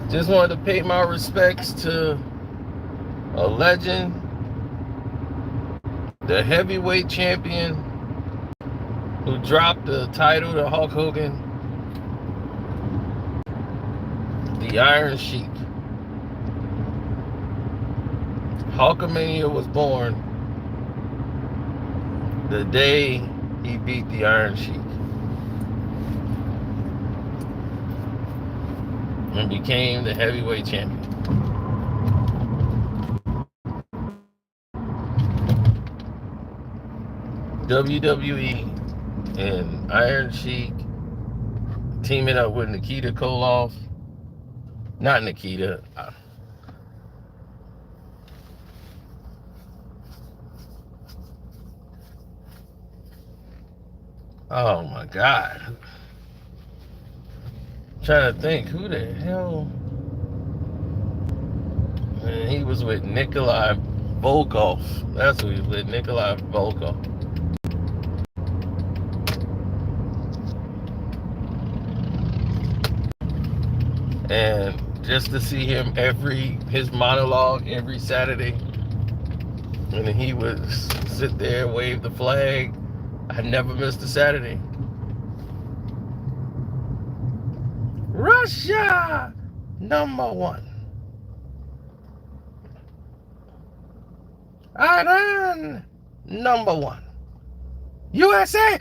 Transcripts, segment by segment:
Just wanted to pay my respects to a legend, the heavyweight champion who dropped the title to Hulk Hogan, the Iron Sheik. Hulkamania was born the day he beat the Iron Sheik and became the heavyweight champion. WWE and Iron Sheik teaming up with Nikita Koloff. Not Nikita. Oh my God. I'm trying to think who the hell. Man, he was with Nikolai Volkov. That's who he was with, Nikolai Volkov. And just to see him his monologue every Saturday, and he would sit there, wave the flag. I never missed a Saturday. Russia, #1. Iran, #1. USA,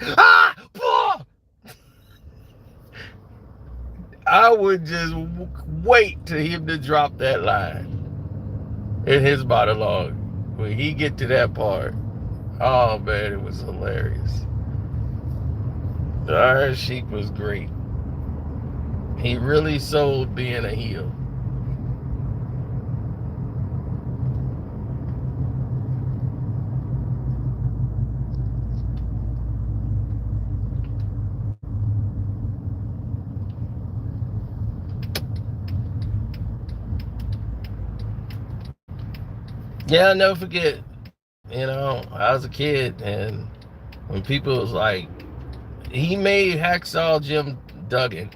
I would just wait to him to drop that line in his monologue. When he get to that part, oh man, it was hilarious. The Iron Sheik was great. He really sold being a heel. Yeah, I'll never forget. I was a kid, and when people was like, he made Hacksaw Jim Duggan,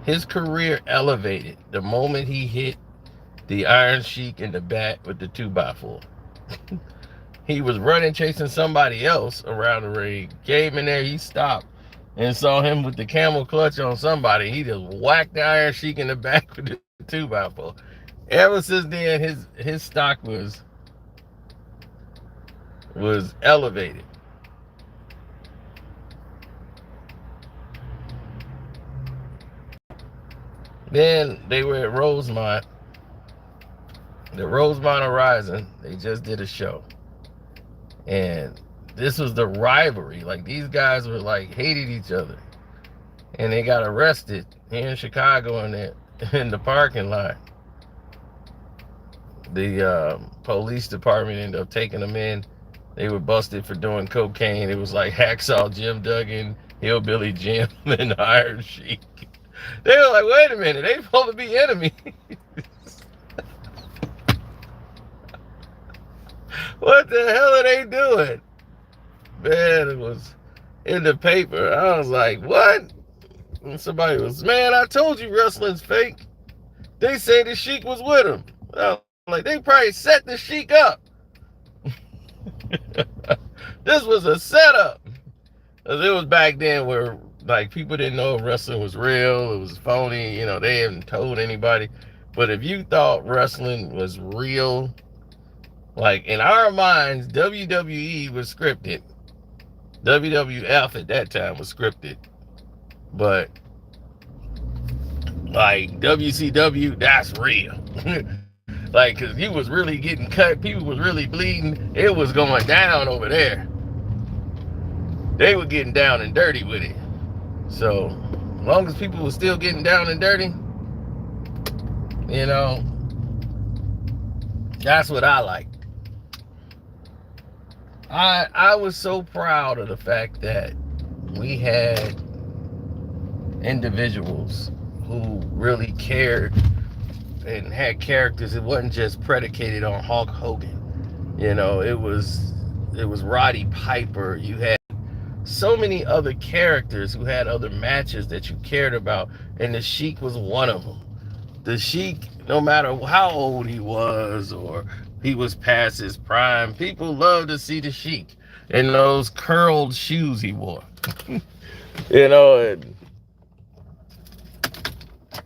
his career elevated the moment he hit the Iron Sheik in the back with the 2x4. He was running, chasing somebody else around the ring. Came in there, he stopped and saw him with the camel clutch on somebody. He just whacked the Iron Sheik in the back with the 2x4. Ever since then, his stock was elevated. Then they were at Rosemont, the Rosemont Horizon. They just did a show, and this was the rivalry. Like, these guys were like hated each other, and they got arrested here in Chicago in the parking lot. The police department ended up taking them in. They were busted for doing cocaine. It was like Hacksaw Jim Duggan, Hillbilly Jim, and Iron Sheik. They were like, wait a minute, they supposed to be enemies. What the hell are they doing? Man, it was in the paper. I was like, what? And somebody was, man, I told you wrestling's fake. They say the Sheik was with him. Like, they probably set the Sheik up. This was a setup. Because it was back then where, like, people didn't know if wrestling was real, it was phony, they hadn't told anybody. But if you thought wrestling was real, like, in our minds, WWE was scripted. WWF at that time was scripted. But, like, WCW, that's real. Like, because you was really getting cut, people was really bleeding, it was going down over there. They were getting down and dirty with it. So, as long as people were still getting down and dirty, that's what I liked. I was so proud of the fact that we had individuals who really cared and had characters. It wasn't just predicated on Hulk Hogan. It was Roddy Piper. You had so many other characters who had other matches that you cared about, and the Sheik was one of them. the Sheik, no matter how old he was or he was past his prime, people love to see the Sheik in those curled shoes he wore. And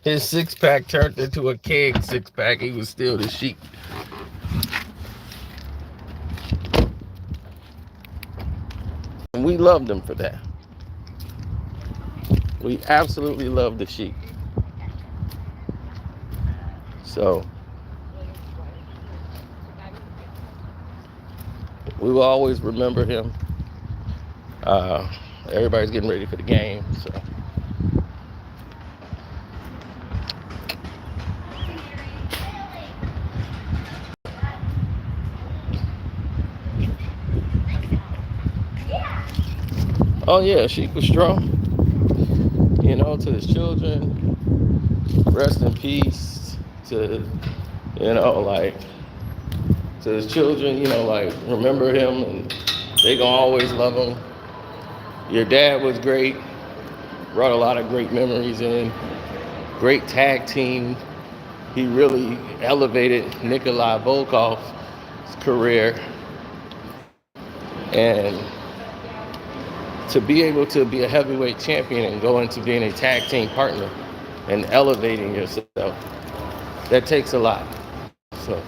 his six pack turned into a keg six pack. He was still the Sheik. And we loved him for that. We absolutely loved the Sheik. So we will always remember him. Everybody's getting ready for the game. So oh yeah, Sheik was strong. To his children, rest in peace. To like to his children, like remember him, and they gonna always love him. Your dad was great, brought a lot of great memories in. Great tag team. He really elevated Nikolai Volkov's career, and to be able to be a heavyweight champion and go into being a tag team partner and elevating yourself, that takes a lot. So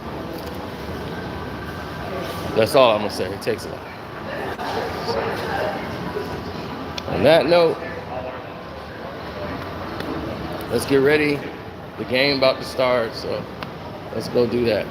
that's all I'm gonna say. It takes a lot. On that note, let's get ready. The game about to start, so let's go do that.